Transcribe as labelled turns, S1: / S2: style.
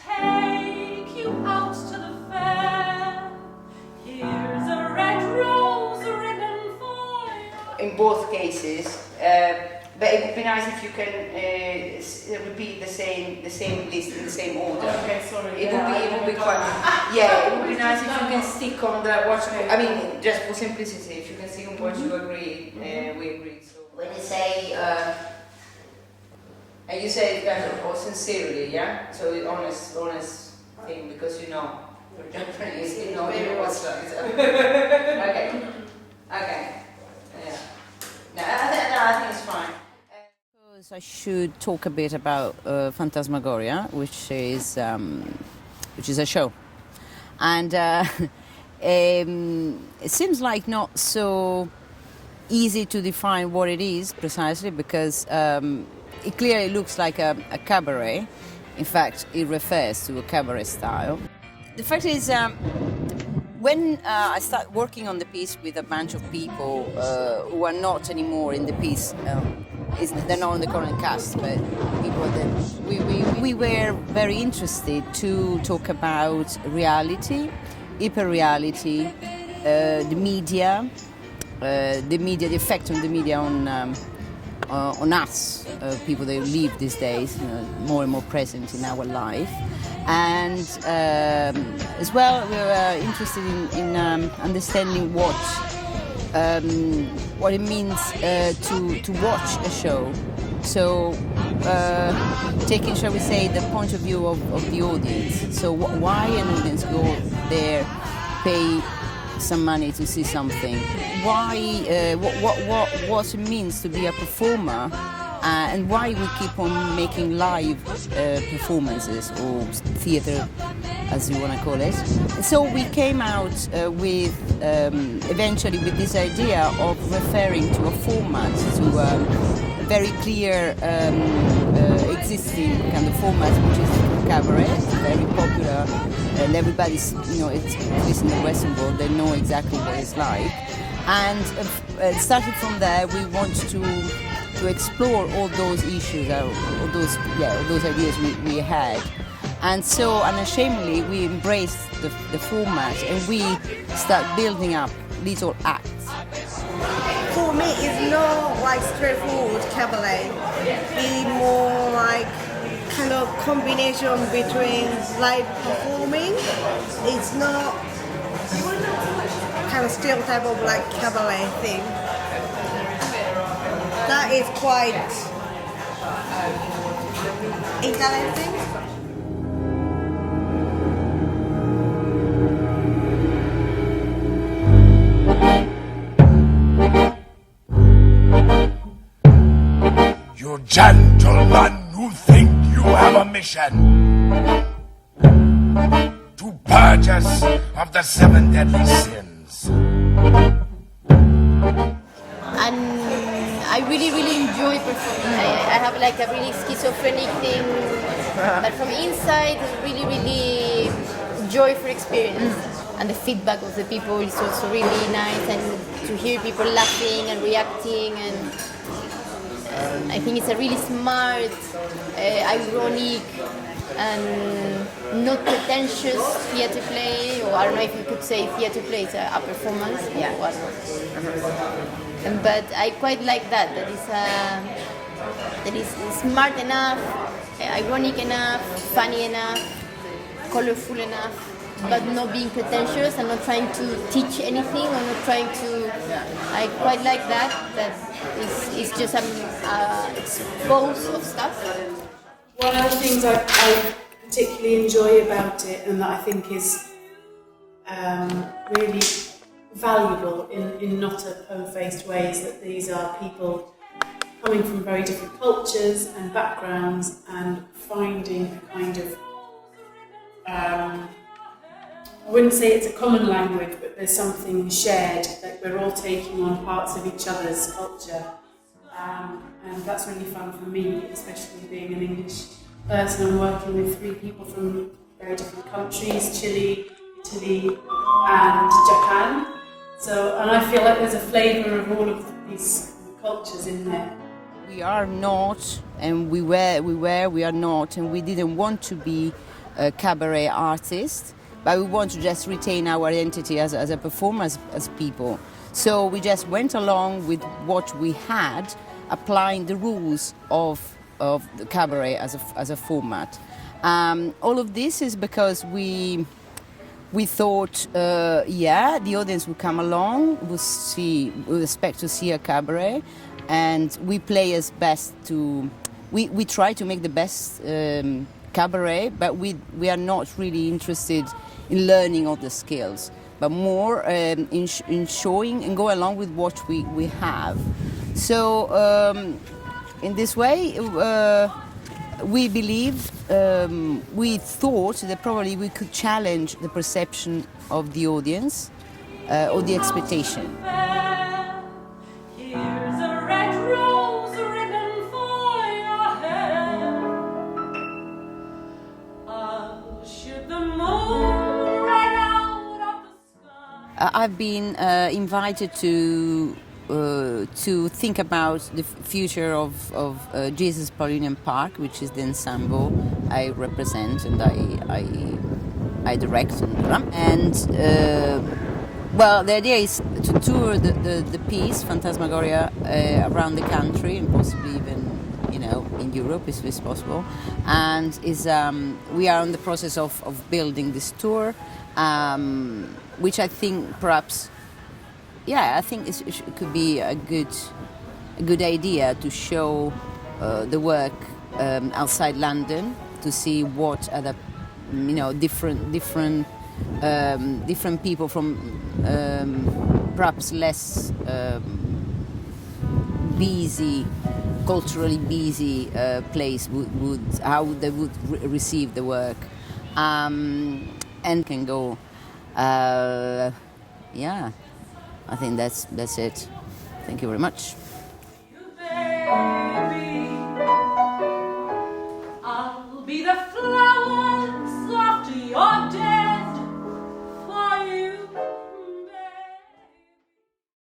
S1: take you out to the fair. Here's a red rose ribbon for you.
S2: In both cases, but it would be nice if you can repeat the same list in the same order.
S1: Okay, sorry.
S2: It would be quite. Yeah, it would be nice if you can stick on the what. I mean, just for simplicity, if you can stick on what you agree, we agree. So when you say, and you say it kind of sincerely, yeah. So honest thing, because you know, for Japanese, you know what's up. Okay. Yeah. No, I think it's fine.
S3: I should talk a bit about Phantasmagoria, which is a show, and it seems like not so easy to define what it is precisely, because it clearly looks like a cabaret. In fact, it refers to a cabaret style. The fact is, when I started working on the piece with a bunch of people who are not anymore in the piece, they're not on the current cast, but people that we were very interested to talk about reality, hyper-reality, the media, the effect on the media on us, people that live these days, more and more present in our life. And as well, we were interested in understanding what it means to watch a show. So, taking, shall we say, the point of view of the audience. So, why an audience go there, pay some money to see something? Why? What it means to be a performer? And why we keep on making live performances, or theatre, as you want to call it. So we came out eventually with this idea of referring to a format, to a very clear existing kind of format, which is cabaret, very popular, and everybody's, at least in the Western world, they know exactly what it's like. And starting from there, we want to explore all those issues, all those ideas we had, and so unashamedly we embraced the format and we start building up little acts.
S4: For me, it's not like straightforward cabaret. It's more like kind of combination between live performing. It's not kind of stereotype of like cabaret thing. That is quite interesting.
S5: You gentlemen who think you have a mission to purge us of the 7 deadly sins.
S6: And I really enjoy performing. I have like a really schizophrenic thing, but from inside, it's really joyful experience. And the feedback of the people is also really nice, and to hear people laughing and reacting, and I think it's a really smart, ironic, and not pretentious theatre play, or I don't know if you could say theatre play, it's a performance.
S3: Yeah.
S6: But I quite like that is smart enough, ironic enough, funny enough, colorful enough, but not being pretentious and not trying to teach anything, or not trying to. I quite like that is just expose of stuff.
S7: One of the things I particularly enjoy about it, and that I think is really valuable in not a po-faced way, is that these are people coming from very different cultures and backgrounds and finding a kind of, I wouldn't say it's a common language, but there's something shared, that we're all taking on parts of each other's culture. And that's really fun for me, especially being an English person and working with 3 people from very different countries, Chile, Italy and Japan. So, and I feel like there's a flavour of all of these cultures in there.
S3: We are not, and we are not, and we didn't want to be cabaret artist, but we want to just retain our identity as a performer, as people. So we just went along with what we had, applying the rules of the cabaret as a format. All of this is because we thought, the audience would come along, would expect to see a cabaret, and we play as best to. We try to make the best cabaret, but we are not really interested in learning all the skills, but more in showing and go along with what we have. So in this way, we believe, we thought that probably we could challenge the perception of the audience or the expectation.
S1: Here's a red rose ribbon for your hair. I'll shoot the moon right out of the sky.
S3: I've been invited to think about the future of Jesus-Paolini Park, which is the ensemble I represent and I direct and drum. And well, the idea is to tour the piece Phantasmagoria around the country and possibly even in Europe if it's possible. And we are in the process of building this tour, which I think perhaps. Yeah, I think it could be a good idea to show the work outside London, to see what other different people from perhaps less busy, culturally busy place would how they would receive the work, and can go. I think that's it. Thank you very much.
S1: You bear